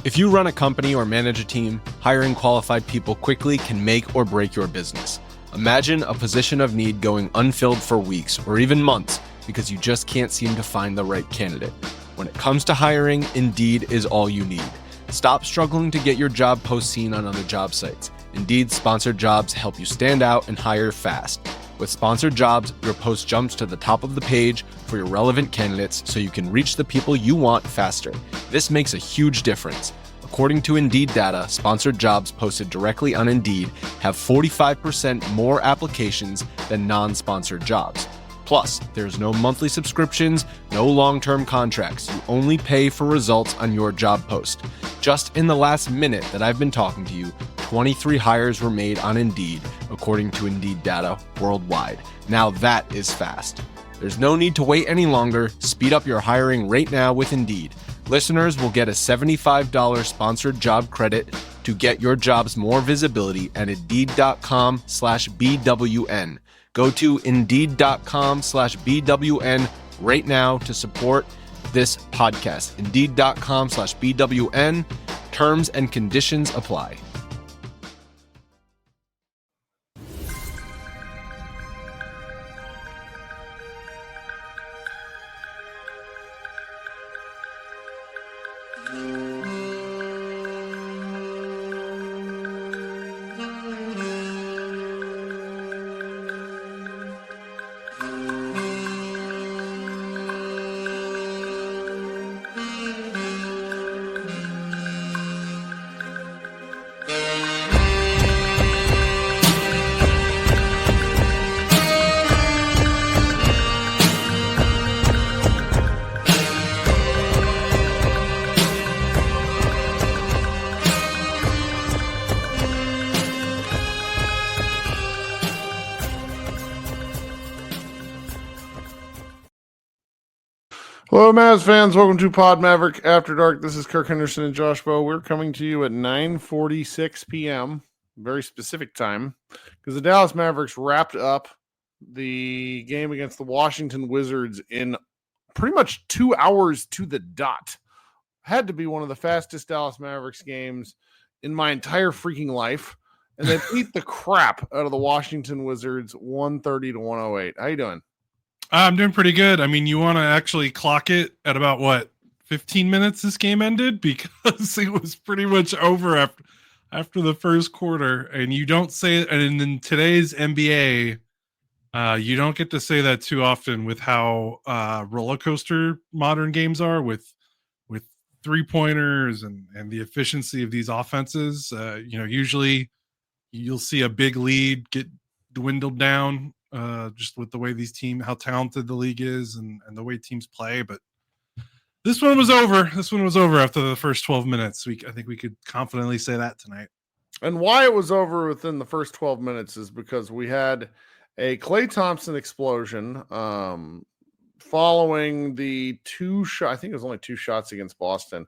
If you run a company or manage a team, hiring qualified people quickly can make or break your business. Imagine a position of need going unfilled for weeks or even months because you just can't seem to find the right candidate. When it comes to hiring, Indeed is all you need. Stop struggling to get your job post seen on other job sites. Indeed sponsored jobs help you stand out and hire fast. With sponsored jobs, your post jumps to the top of the page for your relevant candidates so you can reach the people you want faster. This makes a huge difference. According to Indeed data, sponsored jobs posted directly on Indeed have 45% more applications than non-sponsored jobs. Plus, there's no monthly subscriptions, no long-term contracts. You only pay for results on your job post. Just in the last minute that I've been talking to you, 23 hires were made on Indeed, according to Indeed data worldwide. Now that is fast. There's no need to wait any longer. Speed up your hiring right now with Indeed. Listeners will get a $75 sponsored job credit to get your jobs more visibility at Indeed.com/BWN. Go to Indeed.com/BWN right now to support this podcast. Indeed.com/BWN. Terms and conditions apply. Hello, Mavs fans. Welcome to Pod Maverick After Dark. This is Kirk Henderson and Josh Bowe. We're coming to you at 9:46 p.m., very specific time, because the Dallas Mavericks wrapped up the game against the Washington Wizards in pretty much 2 hours to the dot. Had to be one of the fastest Dallas Mavericks games in my entire freaking life. And they beat the crap out of the Washington Wizards 130-108. How you doing? I'm doing pretty good. I mean, you want to actually clock it at about 15 minutes this game ended, because it was pretty much over after the first quarter. And you don't say it, and in today's NBA, you don't get to say that too often with how roller coaster modern games are with 3-pointers and the efficiency of these offenses. Usually you'll see a big lead get dwindled down. Just with the way how talented the league is and the way teams play. But this one was over. This one was over after the first 12 minutes. I think we could confidently say that tonight. And why it was over within the first 12 minutes is because we had a Klay Thompson explosion following the I think it was only 2 shots against Boston.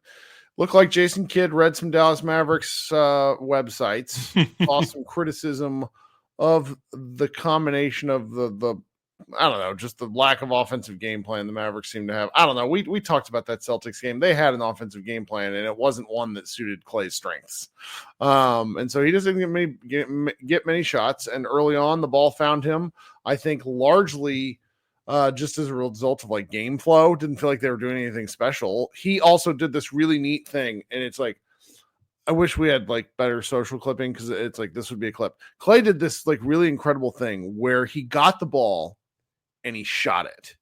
Looked like Jason Kidd read some Dallas Mavericks websites, saw some criticism of the combination of the I don't know, just the lack of offensive game plan the Mavericks seem to have. I don't know. We talked about that Celtics game. They had an offensive game plan, and it wasn't one that suited Klay's strengths. And so he doesn't get many shots. And early on, the ball found him, I think, largely just as a result of like game flow. Didn't feel like they were doing anything special. He also did this really neat thing, and it's like, I wish we had like better social clipping, because it's like this would be a clip. Klay did this like really incredible thing where he got the ball and he shot it.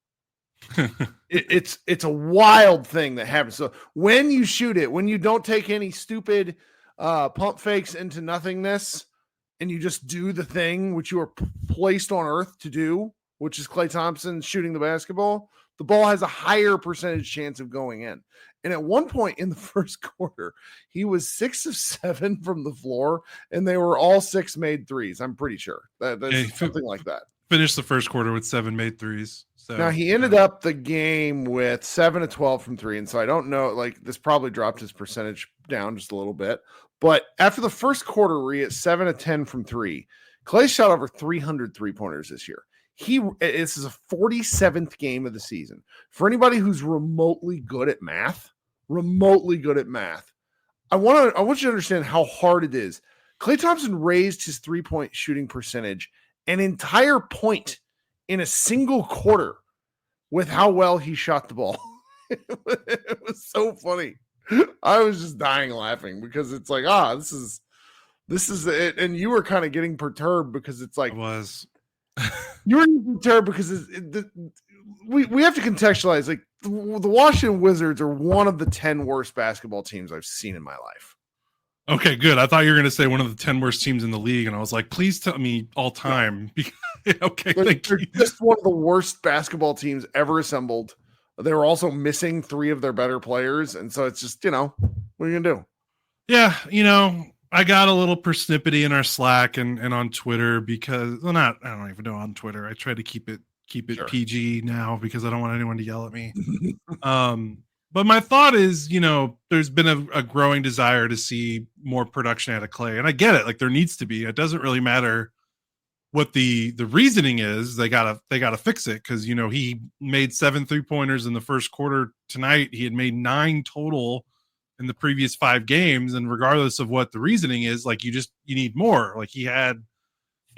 It's a wild thing that happens. So when you shoot it, when you don't take any stupid pump fakes into nothingness, and you just do the thing which you are placed on earth to do, which is Klay Thompson shooting the basketball, the ball has a higher percentage chance of going in. And at one point in the first quarter, he was 6 of 7 from the floor, and they were all 6 made threes. I'm pretty sure that's something like that. Finished the first quarter with 7 made threes. So now he ended up the game with 7 of 12 from 3. And so I don't know, like this probably dropped his percentage down just a little bit. But after the first quarter, where he at 7 of 10 from 3, Klay shot over 300 3-pointers this year. This is a 47th game of the season. For anybody who's remotely good at math, I want you to understand how hard it is. Klay Thompson raised his 3-point shooting percentage an entire point in a single quarter with how well he shot the ball. It was so funny. I was just dying laughing because it's like, this is it. And you were kind of getting perturbed because it's like, It was. you were perturbed because we have to contextualize, like, the Washington Wizards are one of the 10 worst basketball teams I've seen in my life. Okay, good. I thought you were going to say one of the 10 worst teams in the league, and I was like, please tell me all time. Okay, They're just one of the worst basketball teams ever assembled. They were also missing 3 of their better players, and so it's just, what are you gonna do? Yeah, I got a little persnippety in our Slack and on Twitter because I don't even know on Twitter. I try to keep it Sure. PG now because I don't want anyone to yell at me. But my thought is, there's been a growing desire to see more production out of Klay, and I get it. Like, there needs to be. It doesn't really matter what the reasoning is. They gotta fix it because he made 7 3-pointers in the first quarter tonight. He had made 9 total in the previous 5 games, and regardless of what the reasoning is, like, you need more. Like, he had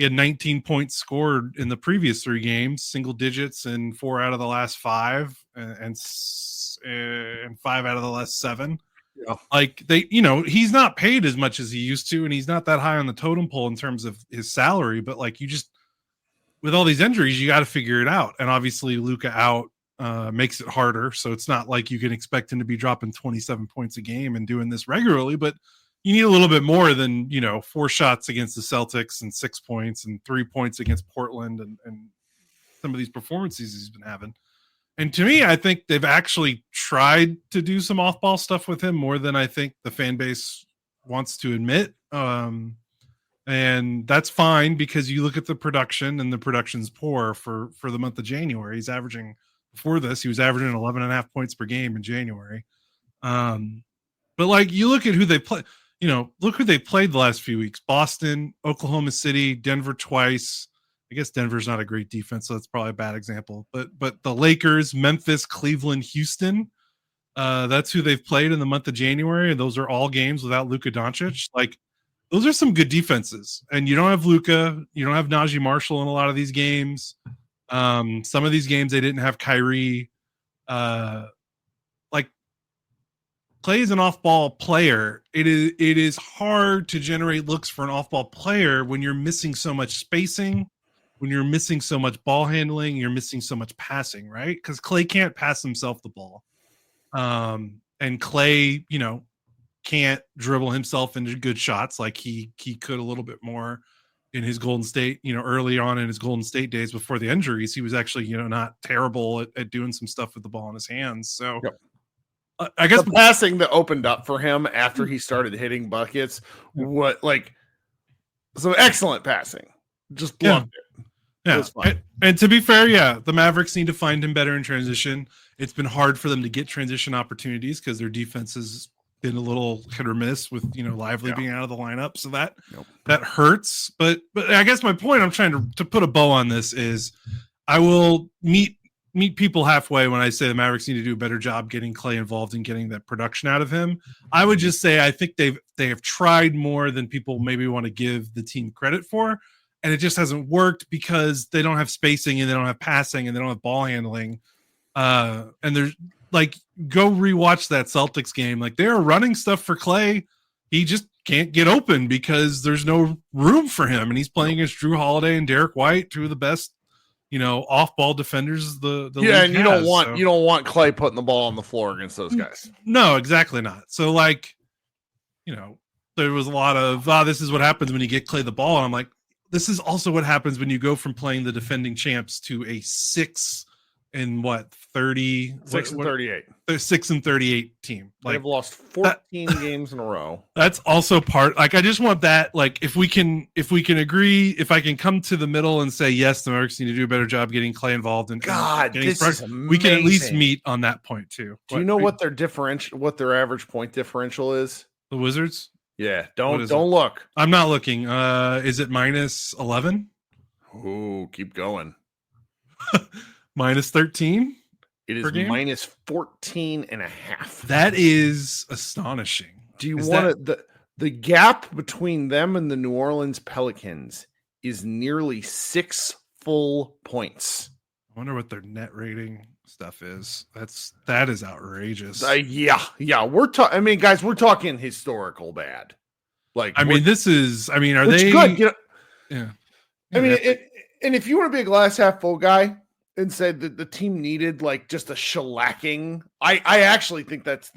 19 points scored in the previous 3 games, single digits in 4 out of the last 5, and 5 out of the last 7. Yeah. Like, he's not paid as much as he used to, and he's not that high on the totem pole in terms of his salary. But like, with all these injuries, you got to figure it out. And obviously, Luka out makes it harder. So it's not like you can expect him to be dropping 27 points a game and doing this regularly. But you need a little bit more than 4 shots against the Celtics and 6 points and 3 points against Portland and some of these performances he's been having. And to me, I think they've actually tried to do some off-ball stuff with him more than I think the fan base wants to admit. And that's fine because you look at the production, and the production's poor for the month of January. Before this, he was averaging 11.5 points per game in January. But like, you look at who they play, look who they played the last few weeks: Boston, Oklahoma City, Denver twice. I guess Denver's not a great defense, so that's probably a bad example. But the Lakers, Memphis, Cleveland, Houston, that's who they've played in the month of January, and those are all games without Luka Doncic. Like, those are some good defenses. And you don't have Luka, you don't have Najee Marshall in a lot of these games. Some of these games they didn't have Kyrie. Like, Klay is an off-ball player. It is hard to generate looks for an off-ball player when you're missing so much spacing, when you're missing so much ball handling, you're missing so much passing, right? Because Klay can't pass himself the ball. And Klay, can't dribble himself into good shots like he could a little bit more in his Golden State, early on in his Golden State days before the injuries. He was actually, not terrible at doing some stuff with the ball in his hands. So I guess the passing that opened up for him after he started hitting buckets, some excellent passing. Just bluffed it. Yeah. And to be fair, the Mavericks need to find him better in transition. It's been hard for them to get transition opportunities because their defense has been a little hit or miss with, Lively being out of the lineup. So that hurts. But I guess my point I'm trying to put a bow on this is I will meet people halfway when I say the Mavericks need to do a better job getting Klay involved and getting that production out of him. I would just say I think they have tried more than people maybe want to give the team credit for. And it just hasn't worked because they don't have spacing and they don't have passing and they don't have ball handling. And there's like, go rewatch that Celtics game. Like, they're running stuff for Klay. He just can't get open because there's no room for him. And he's playing against Drew Holiday and Derek White, 2 of the best, off-ball defenders the league and you has, don't want Klay putting the ball on the floor against those guys. No, exactly not. So, like, there was a lot of, this is what happens when you get Klay the ball. And I'm like, this is also what happens when you go from playing the defending champs to a 6 and 38 team. Like, they've lost 14 games in a row. That's also part. Like, I just want that. Like, if we can agree, if I can come to the middle and say yes, the Mavericks need to do a better job getting Klay involved and this is amazing. We can at least meet on that point too. Do you know what their average point differential is? The Wizards? Yeah, don't look. I'm not looking. Is it -11? Ooh, keep going. -13? It is -14.5. That is astonishing. Do you Is want to the gap between them and the New Orleans Pelicans is nearly 6 full points. I wonder what their net rating stuff is. That is outrageous. Yeah. We're talking. I mean, guys, we're talking historical bad. Like, I mean, this is. I mean, are which they good? You know, Yeah. I mean, and if you want to be a glass half full guy and said that the team needed like just a shellacking, I actually think that's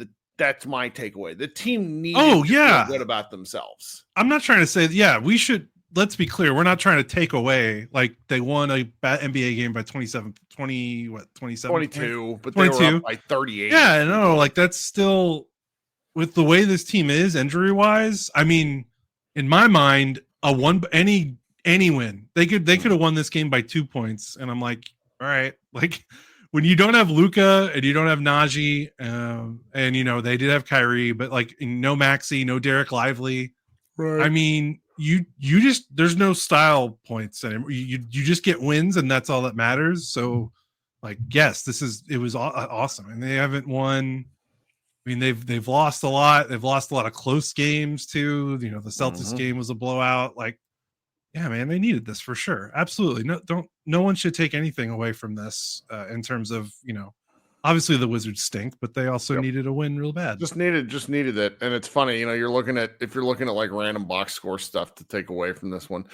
my takeaway. The team needed to feel good about themselves. I'm not trying to say, we should. Let's be clear. We're not trying to take away, like, they won a NBA game by 22, but 22. They were up by 38. Yeah, no, like, that's still, with the way this team is injury wise. I mean, in my mind, any win, they could have won this game by 2 points, and I'm like, all right, like, when you don't have Luka and you don't have Najee, and you know they did have Kyrie, but like no Maxey, no Derek Lively. Right. I mean, you just, there's no style points anymore. You just get wins, and that's all that matters. So, like, yes, it was awesome, and they haven't won. I mean, they've lost a lot. They've lost a lot of close games too. You know, the Celtics game was a blowout. Like, yeah, man, they needed this for sure. Absolutely. No one should take anything away from this in terms of, you know, obviously the Wizards stink, but they also needed a win real bad. Just needed it. And it's funny, you know, if you're looking at like random box score stuff to take away from this one,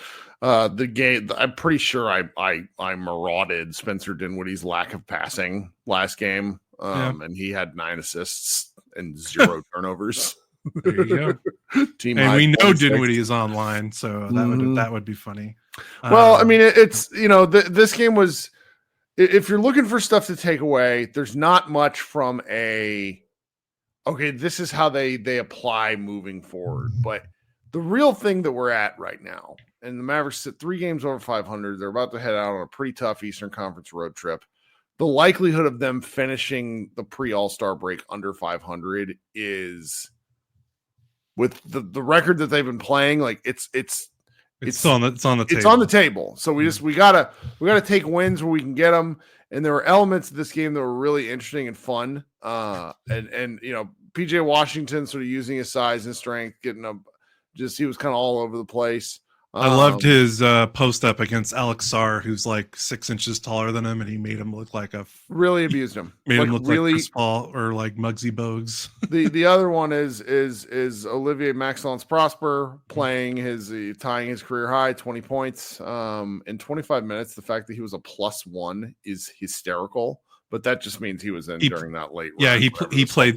the game, I'm pretty sure I marauded Spencer Dinwiddie's lack of passing last game. And he had 9 assists and 0 turnovers. There you go. Team and we know 26. Dinwiddie is online, so that would be funny. Well, I mean, it's, you know, this game was, if you're looking for stuff to take away, there's not much from okay, this is how they apply moving forward. But the real thing that we're at right now, and the Mavericks sit 3 games over 500, they're about to head out on a pretty tough Eastern Conference road trip. The likelihood of them finishing the pre-All-Star break under 500 is, with the record that they've been playing, like it's on the table. So we gotta take wins where we can get them. And there were elements of this game that were really interesting and fun. And you know, PJ Washington sort of using his size and strength, he was kind of all over the place. I loved his post up against Alex Sarr, who's like 6 inches taller than him, and he made him look like really abused him. Made him look like Chris Paul or like Muggsy Bogues. The other one is Olivier Maxence-Prosper tying his career high, 20 points in 25 minutes. The fact that he was a +1 is hysterical, but that just means he was in during that late. Yeah, he played.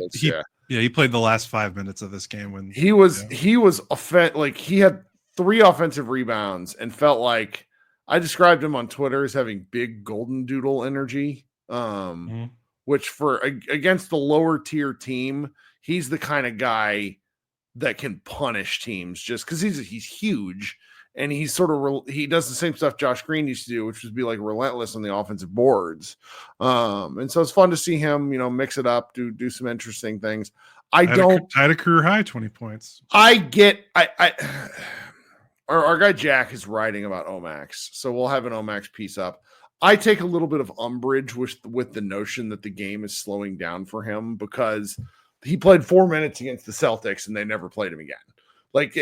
He played the last 5 minutes of this game when he was like he had 3 offensive rebounds and felt like, I described him on Twitter as having big golden doodle energy, which for against the lower tier team, he's the kind of guy that can punish teams just because he's huge, and he's sort of he does the same stuff Josh Green used to do, which was be like relentless on the offensive boards. And so it's fun to see him, you know, mix it up, do some interesting things. I had a career high 20 points. Our guy Jack is writing about Omax, so we'll have an Omax piece up. I take a little bit of umbrage with the notion that the game is slowing down for him, because he played 4 minutes against the Celtics and they never played him again. Like,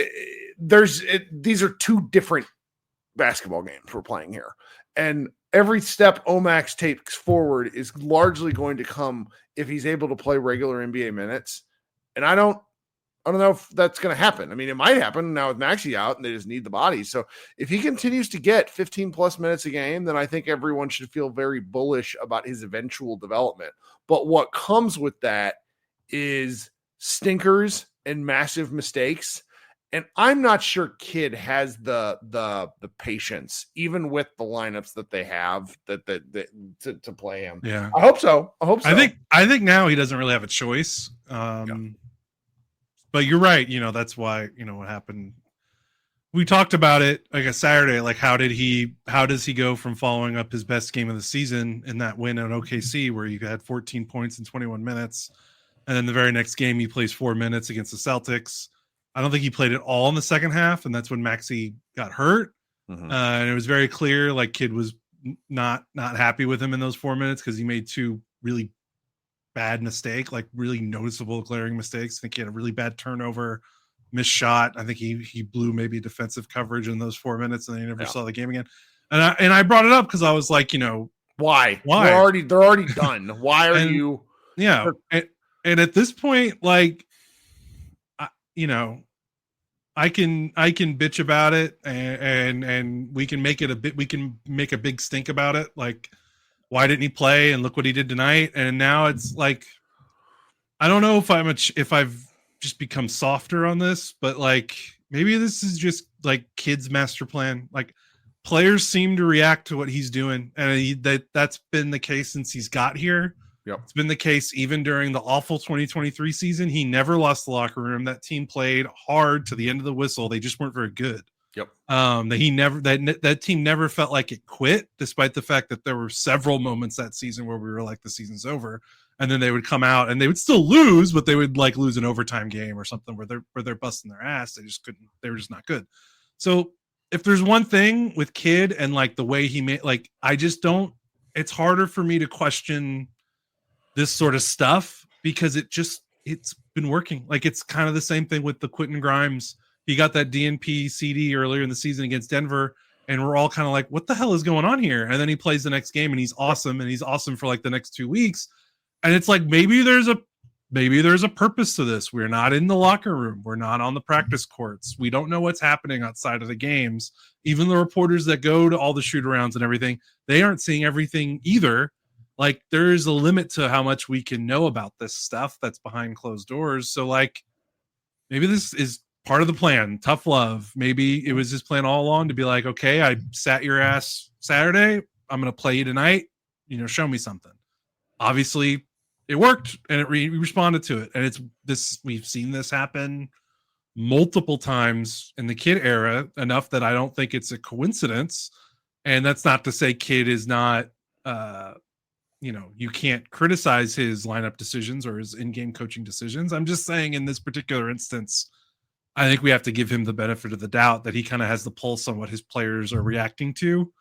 these are 2 different basketball games we're playing here, and every step Omax takes forward is largely going to come if he's able to play regular NBA minutes, and I don't know if that's going to happen. I mean, it might happen now with Maxey out and they just need the body. So if he continues to get 15 plus minutes a game, then I think everyone should feel very bullish about his eventual development. But what comes with that is stinkers and massive mistakes. And I'm not sure Kidd has the patience, even with the lineups that they have to play him. Yeah. I hope so. I think now he doesn't really have a choice. But you're right. You know, that's why, you know, what happened. We talked about it like a Saturday, like how does he go from following up his best game of the season in that win at OKC, where you had 14 points in 21 minutes. And then the very next game, he plays 4 minutes against the Celtics. I don't think he played it all in the second half. And that's when Maxey got hurt. And it was very clear, like, Kidd was not happy with him in those 4 minutes, because he made 2 really bad mistake, like really noticeable, glaring mistakes. I think he had a really bad turnover, missed shot. I think he blew maybe defensive coverage in those 4 minutes, and then he never saw the game again. And I brought it up because I was like, why? Why? They're already done. Why are you? Yeah, and at this point, like, I can bitch about it, and we can make it we can make a big stink about it. Like, why didn't he play? And look what he did tonight. And now it's like, I don't know if I've just become softer on this, but like, maybe this is just like kids' master plan. Like, players seem to react to what he's doing, and that's been the case since he's got here. Yep. It's been the case even during the awful 2023 season. He never lost the locker room. That team played hard to the end of the whistle. They just weren't very good. Yep. That team never felt like it quit, despite the fact that there were several moments that season where we were like, the season's over, and then they would come out and they would still lose, but they would like lose an overtime game or something where they're busting their ass. They just couldn't. They were just not good. So if there's one thing with Kidd and like the way he made, like, I just don't. It's harder for me to question this sort of stuff because it's been working. Like, it's kind of the same thing with the Quentin Grimes. He got that DNP CD earlier in the season against Denver, and we're all kind of like, what the hell is going on here? And then he plays the next game and he's awesome for like the next 2 weeks. And it's like, maybe there's a purpose to this. We're not in the locker room. We're not on the practice courts. We don't know what's happening outside of the games. Even the reporters that go to all the shoot arounds and everything, they aren't seeing everything either. Like, there is a limit to how much we can know about this stuff that's behind closed doors. So like, maybe this is part of the plan. Tough love. Maybe it was his plan all along to be like, okay, I sat your ass Saturday. I'm going to play you tonight. Show me something. Obviously it worked, and it responded to it. And we've seen this happen multiple times in the Kidd era, enough that I don't think it's a coincidence. And that's not to say Kidd is not, you can't criticize his lineup decisions or his in-game coaching decisions. I'm just saying, in this particular instance, I think we have to give him the benefit of the doubt that he kind of has the pulse on what his players are reacting to,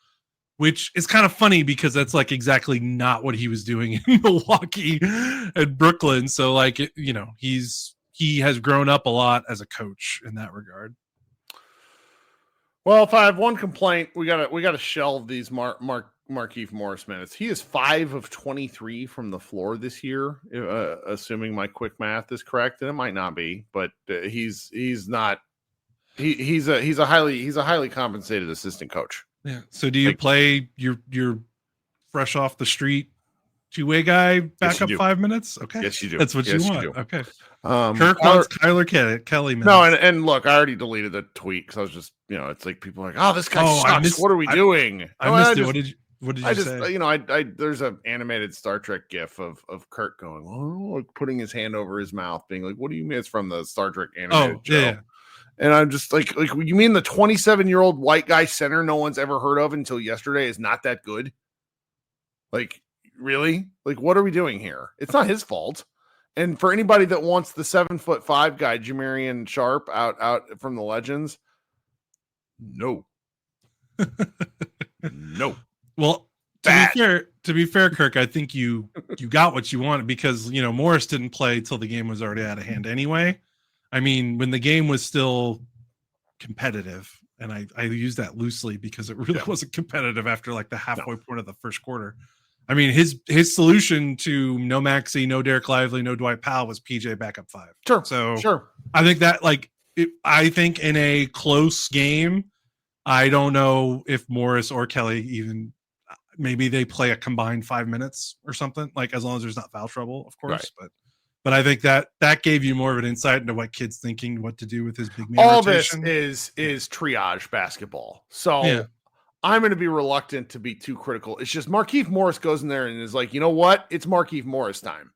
which is kind of funny because that's like exactly not what he was doing in Milwaukee and Brooklyn. So like, he has grown up a lot as a coach in that regard. Well, if I have one complaint, we gotta shelve these Markieff Morris minutes. He is 5 of 23 from the floor this year, assuming my quick math is correct, and it might not be, but he's not. He's a highly compensated assistant coach. Yeah. So do you play your fresh off the street two-way guy back up 5 minutes? Okay. Yes, you do. That's what you want. Okay. Kirk wants Kyler Kelly minutes. No, and look, I already deleted the tweet because I was just, it's like people are like, oh, this guy sucks. What are we doing? I missed it. What did you say? I there's an animated Star Trek gif of Kirk going, like putting his hand over his mouth, being like, what do you mean? It's from the Star Trek animated show. Yeah. And I'm just like, you mean the 27-year-old white guy center no one's ever heard of until yesterday is not that good? Like, really? Like, what are we doing here? It's not his fault. And for anybody that wants the 7'5" guy, Jamarian Sharp, out from the Legends, no. No. Well, to be fair, Kirk, I think you got what you wanted because, Morris didn't play till the game was already out of hand anyway. I mean, when the game was still competitive, and I use that loosely because it really wasn't competitive after like the halfway point of the first quarter. I mean, his solution to no Maxey, no Derek Lively, no Dwight Powell was PJ backup 5. Sure. So sure. I think that I think in a close game, I don't know if Morris or Kelly even, maybe they play a combined 5 minutes or something, like as long as there's not foul trouble, of course. Right. But I think that gave you more of an insight into what Kidd's thinking, what to do with his big man all rotation. This is triage basketball. So I'm going to be reluctant to be too critical. It's just Markieff Morris goes in there and is like, you know what? It's Markieff Morris time.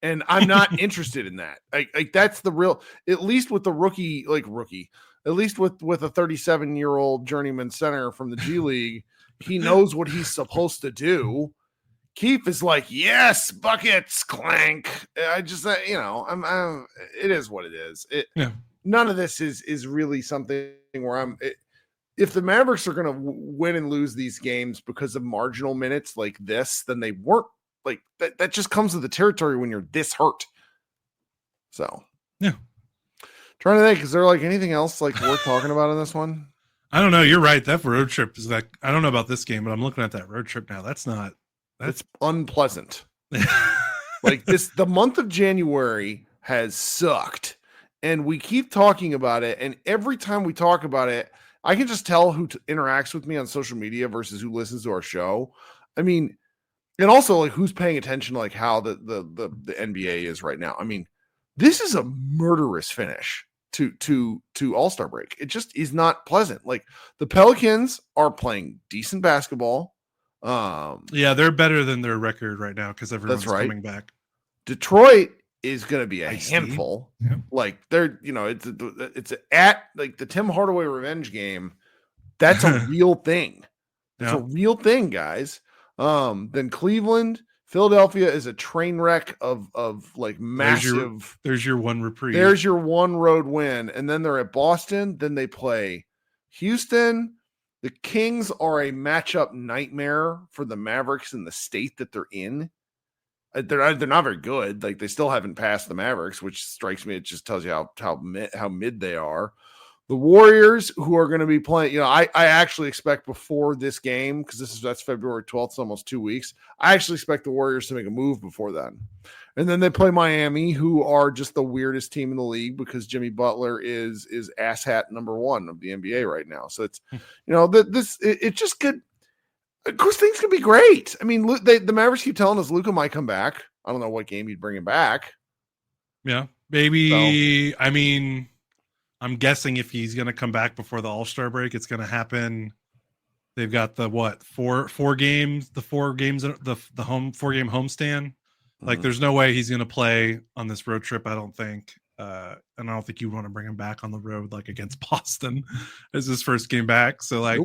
And I'm not interested in that. Like that's the real, at least with the rookie, at least with a 37-year-old journeyman center from the G League, he knows what he's supposed to do. Keith is like, yes, buckets, clank. I just, it is what it is. None of this is really something where if the Mavericks are going to win and lose these games because of marginal minutes like this, then they weren't like that just comes with the territory when you're this hurt. So Yeah. Trying to think, is there like anything else like worth talking about in this one? I don't know. You're right. That road trip is like, I don't know about this game, but I'm looking at that road trip now. That's unpleasant. Like the month of January has sucked, and we keep talking about it. And every time we talk about it, I can just tell who interacts with me on social media versus who listens to our show. I mean, and also like who's paying attention to like how the NBA is right now. I mean, this is a murderous finish to All-Star break. It just is not pleasant. Like the Pelicans are playing decent basketball. Yeah, they're better than their record right now because everyone's coming back. Detroit is going to be a handful. Yeah. Like they're, it's at like the Tim Hardaway revenge game. That's a real thing. It's a real thing, guys. Then Cleveland, Philadelphia is a train wreck of like massive. There's your one reprieve. There's your one road win. And then they're at Boston. Then they play Houston. The Kings are a matchup nightmare for the Mavericks in the state that they're in. They're not very good. Like they still haven't passed the Mavericks, which strikes me. It just tells you how mid they are. The Warriors, who are going to be playing, I actually expect before this game, because that's February 12th, it's almost 2 weeks. I actually expect the Warriors to make a move before then. And then they play Miami, who are just the weirdest team in the league because Jimmy Butler is asshat number one of the NBA right now. So it's, it's just good. Of course, things could be great. I mean, the Mavericks keep telling us Luka might come back. I don't know what game you'd bring him back. Yeah, maybe. So, I mean, I'm guessing if he's going to come back before the All-Star break, it's going to happen. They've got the four games, the 4-game homestand. Like, there's no way he's going to play on this road trip, I don't think. And I don't think you want to bring him back on the road, like against Boston as his first game back. So, like,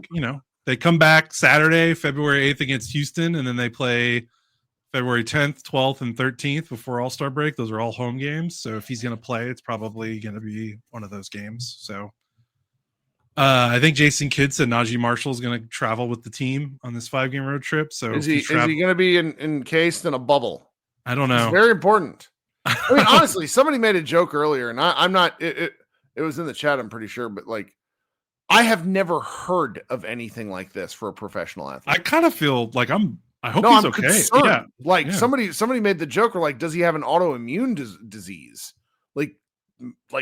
they come back Saturday, February 8th against Houston, and then they play February 10th, 12th, and 13th before All-Star break. Those are all home games. So if he's going to play, it's probably going to be one of those games. So I think Jason Kidd said Najee Marshall is going to travel with the team on this 5-game road trip. So is he going to be encased in a bubble? I don't know. It's very important. I mean, honestly, somebody made a joke earlier, and I'm not. It was in the chat, I'm pretty sure, but like, I have never heard of anything like this for a professional athlete. I kind of feel like I hope he's okay. Concerned. Yeah. Like somebody made the joke, or like, does he have an autoimmune disease? Like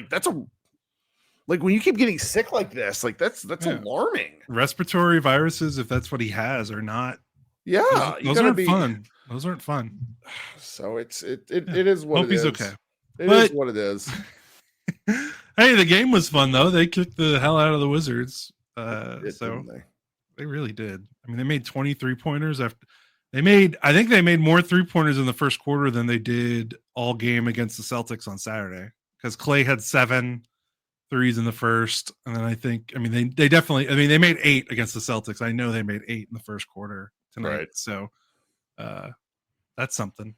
that's like when you keep getting sick like this, like that's alarming. Respiratory viruses, if that's what he has or not. Yeah, those aren't fun. Those aren't fun. So it is what hope it is. He's okay. It is what it is. Hey, the game was fun though. They kicked the hell out of the Wizards. They really did. I mean, they made 23 pointers after I think they made more 3-pointers in the first quarter than they did all game against the Celtics on Saturday, because Clay had 7 threes in the first. And then they definitely, they made 8 against the Celtics. I know they made 8 in the first quarter tonight. Right. So that's something.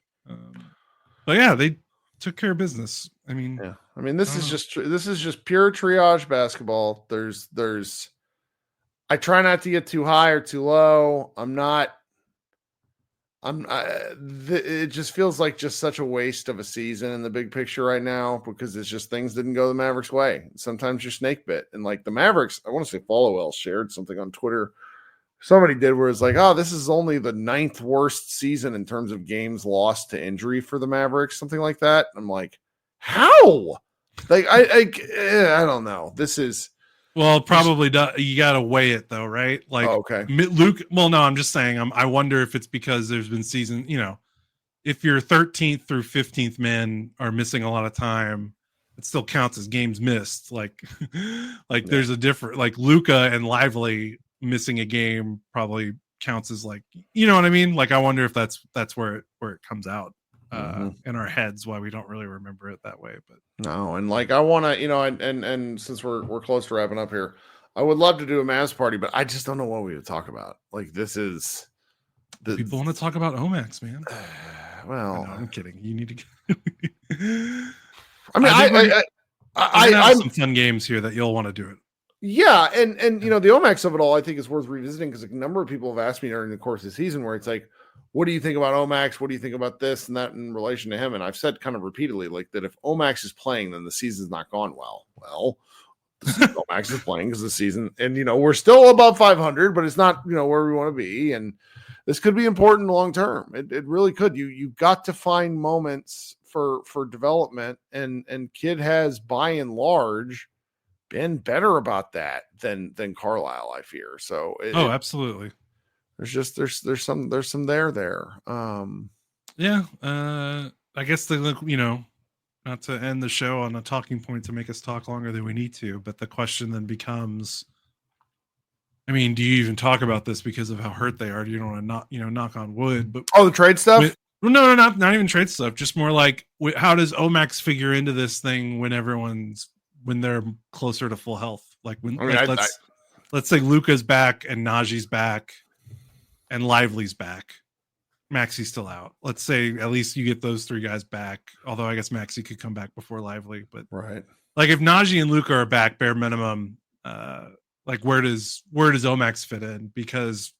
But yeah, they took care of business. This is just pure triage basketball. I try not to get too high or too low. It just feels like just such a waste of a season in the big picture right now, because it's just things didn't go the Mavericks' way. Sometimes you're snake bit, and like the Mavericks, I want to say Followell shared something on Twitter. Somebody did where it's like, oh, this is only the 9th worst season in terms of games lost to injury for the Mavericks, something like that. I'm like, how? Like, I don't know. This is. Well, probably you got to weigh it though, right? Like, okay. Luke. Well, no, I'm just saying. I wonder if it's because there's been season. If your 13th through 15th men are missing a lot of time, it still counts as games missed. Like, there's a different. Like Luka and Lively missing a game probably counts as like, you know what I mean? Like, I wonder if that's where it comes out in our heads, why we don't really remember it that way. But no, and like I want to, and since we're close to wrapping up here, I would love to do a Mavs party, but I just don't know what we would talk about. Like, this is people want to talk about Omax, man. Well, I'm kidding. You need to. I have some fun games here that you'll want to do it. Yeah, and the Omax of it all, I think, is worth revisiting, because a number of people have asked me during the course of the season where it's like, what do you think about Omax? What do you think about this and that in relation to him? And I've said kind of repeatedly, like, that if Omax is playing, then the season's not gone well. Well, Omax is playing because the season, and we're still above 500, but it's not where we want to be, and this could be important long term. It really could. You've got to find moments for development, and Kidd has by and large been better about that than Carlisle, I fear. So absolutely. There's some there. Yeah. I guess not to end the show on a talking point to make us talk longer than we need to, but the question then becomes, I mean, do you even talk about this because of how hurt they are? Do you don't want to knock on wood, but the trade stuff? No, not even trade stuff. Just more like, how does Omax figure into this thing when they're closer to full health? Like let's say Luka's back and Najee's back and Lively's back. Maxi's still out. Let's say at least you get those three guys back. Although I guess Maxi could come back before Lively, but right. Like if Najee and Luka are back, bare minimum, like where does Omax fit in? Because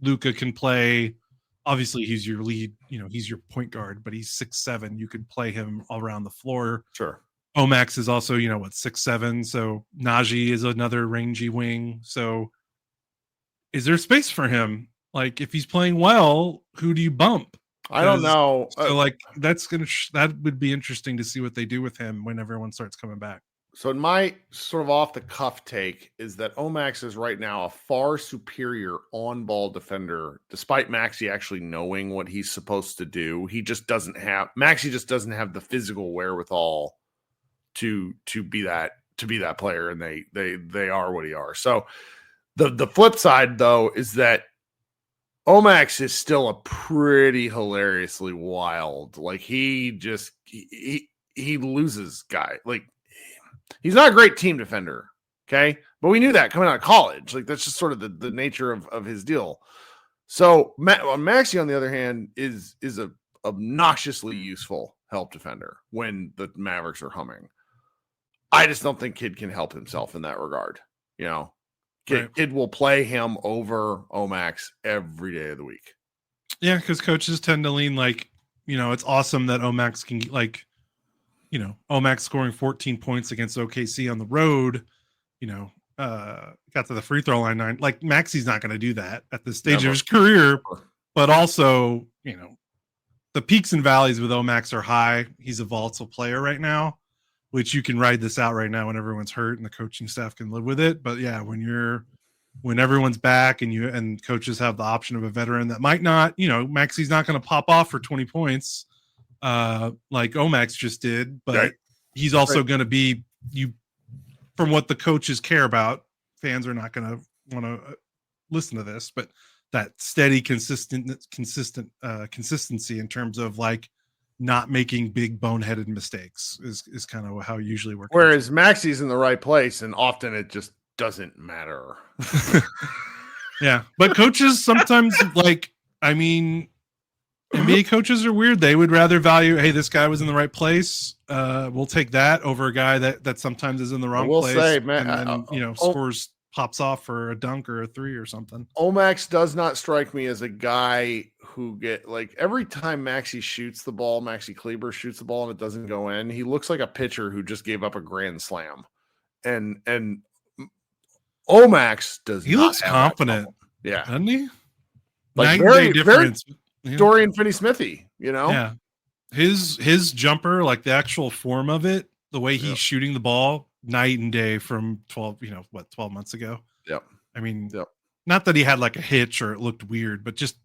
Luka can play. Obviously, he's your lead. He's your point guard, but he's 6'7". You could play him all around the floor. Sure. Omax is also 6'7". So Najee is another rangy wing. So is there space for him? Like if he's playing well, who do you bump? I don't know. So that would be interesting to see what they do with him when everyone starts coming back. So in my sort of off the cuff take is that Omax is right now a far superior on-ball defender, despite Maxi actually knowing what he's supposed to do. Maxi just doesn't have the physical wherewithal to be that player, and they are what he are. So the flip side though is that Omax is still a pretty hilariously wild. Like he loses guy. Like he's not a great team defender. Okay. But we knew that coming out of college. Like that's just sort of the nature of his deal. So Maxi, on the other hand, is a obnoxiously useful help defender when the Mavericks are humming. I just don't think Kidd can help himself in that regard. Kidd will play him over Omax every day of the week. Yeah, because coaches tend to lean it's awesome that Omax can Omax scoring 14 points against OKC on the road, got to the free throw line 9. Like Maxi's not going to do that at this stage of his career, but also, the peaks and valleys with Omax are high. He's a volatile player right now, which you can ride this out right now when everyone's hurt and the coaching staff can live with it. But yeah, when everyone's back and coaches have the option of a veteran that might not, Maxi's not going to pop off for 20 points like Omax just did, but he's also going to be from what the coaches care about. Fans are not going to want to listen to this, but that steady, consistency in terms of not making big boneheaded mistakes is kind of how it usually works. Whereas Maxi's in the right place, and often it just doesn't matter. Yeah, but coaches sometimes NBA coaches are weird. They would rather value, hey, this guy was in the right place. We'll take that over a guy that sometimes is in the wrong place. Say, man, and then, scores pops off for a dunk or a three or something. Omax does not strike me as a guy who every time Maxi shoots the ball, Maxi Kleber shoots the ball and it doesn't go in, he looks like a pitcher who just gave up a grand slam. And Omax does. He looks confident. Yeah. Doesn't he? Very difference. Dorian Finney-Smithy, Yeah. His jumper, like the actual form of it, the way he's shooting the ball, night and day from 12 months ago. Yep. I mean, not that he had like a hitch or it looked weird, but just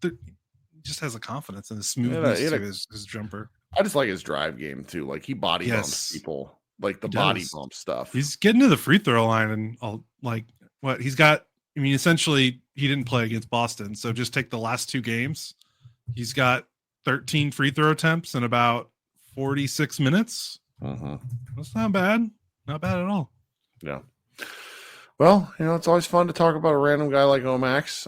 has a confidence and a smoothness to his jumper. I just like his drive game too. Like he body bumps people, like the body bump stuff. He's getting to the free throw line and he's got. I mean, essentially, he didn't play against Boston, so just take the last two games. He's got 13 free throw attempts in about 46 minutes. That's not bad. Not bad at all. Yeah. Well, it's always fun to talk about a random guy like Omax.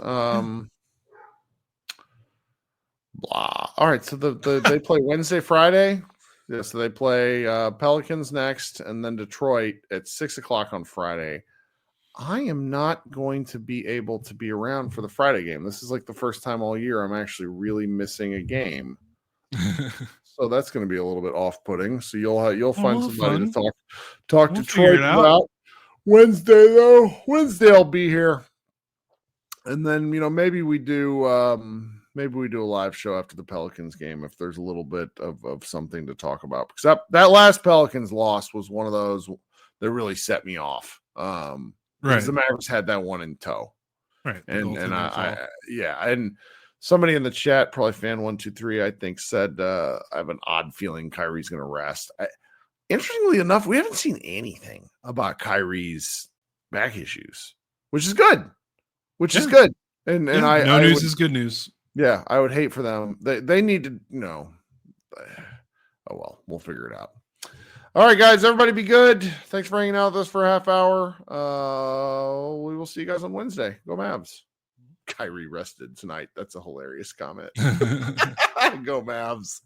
Blah. All right. So they play Wednesday, Friday. Yeah. So they play Pelicans next, and then Detroit at 6:00 on Friday. I am not going to be able to be around for the Friday game. This is like the first time all year I'm actually really missing a game. So that's going to be a little bit off-putting. So you'll find somebody to talk to Troy about. Wednesday though. Wednesday I'll be here. And then, maybe we do a live show after the Pelicans game if there's a little bit of something to talk about. Because that last Pelicans loss was one of those that really set me off. Because the Mavericks had that one in tow. Right. And and somebody in the chat, probably fan123, I think, said I have an odd feeling Kyrie's going to rest. Interestingly enough, we haven't seen anything about Kyrie's back issues, which is good. Is good. And no news is good news. Yeah, I would hate for them. They need to, oh well, we'll figure it out. All right, guys, everybody be good. Thanks for hanging out with us for a half hour. We will see you guys on Wednesday. Go Mavs. Kyrie rested tonight. That's a hilarious comment. Go Mavs.